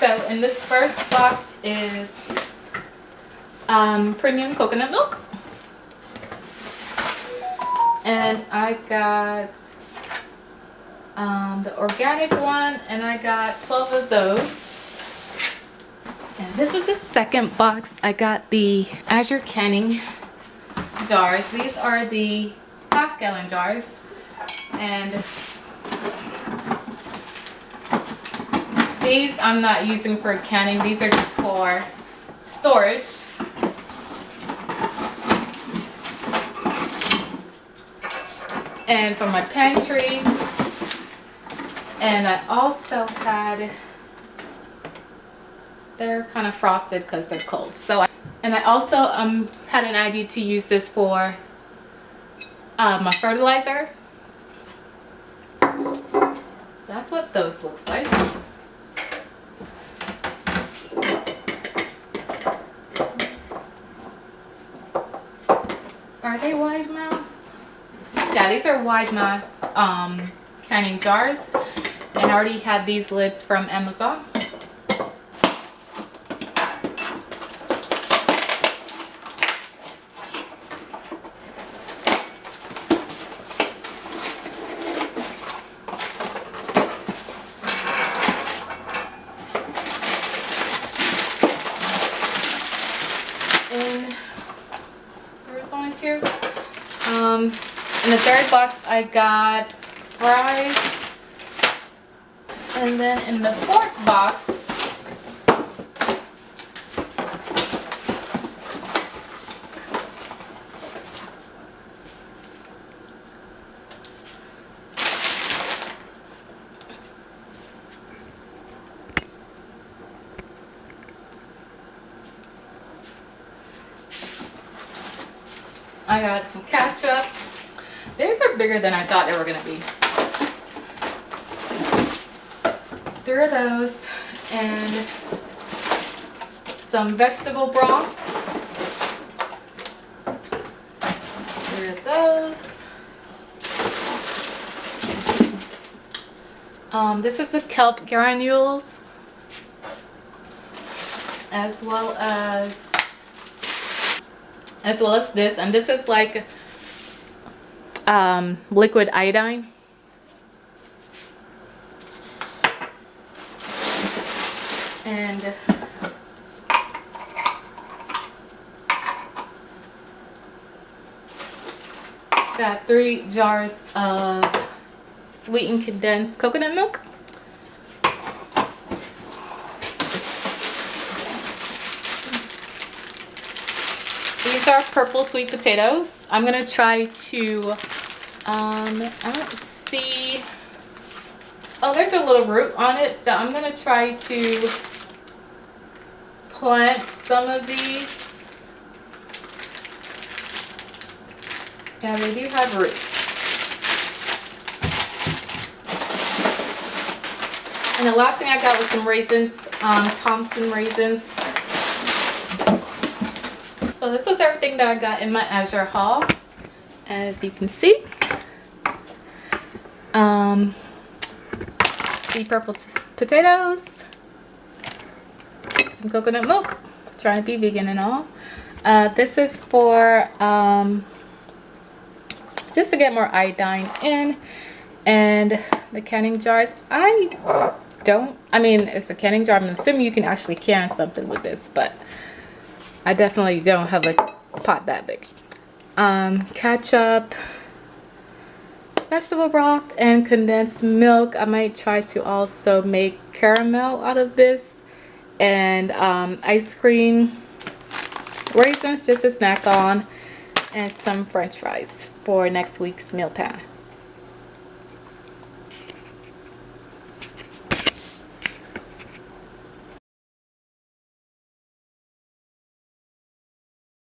So in this first box is premium coconut milk. And I got the organic one, and I got 12 of those. And this is the second box. I got the Azure canning jars. These are the half-gallon jars, and these I'm not using for canning. These are just for storage. And for my pantry. And I also had, they're kind of frosted because they're cold. And I also had an idea to use this for my fertilizer. That's what those looks like. Are they wide mouth? Yeah, these are wide mouth canning jars, and I already had these lids from Amazon. And there's only two. In the third box I got fries, and then in the fourth box I got some ketchup. These are bigger than I thought they were going to be. 3 of those, and some vegetable broth. 3 of those. This is the kelp granules, as well as this, and this is like liquid iodine. And got 3 jars of sweetened condensed coconut milk. These are purple sweet potatoes. I'm gonna try to I don't see, oh, there's a little root on it, so I'm gonna try to plant some of these. Yeah, they do have roots. And the last thing I got was some raisins, Thompson raisins. So this was everything that I got in my Azure haul, as you can see. The purple potatoes, some coconut milk, trying to be vegan and all. This is for just to get more iodine in, and the canning jars. I mean, it's a canning jar. I'm assuming you can actually can something with this, but I definitely don't have a pot that big. Ketchup, vegetable broth, and condensed milk. I might try to also make caramel out of this, and ice cream, raisins just to snack on, and some french fries for next week's meal plan.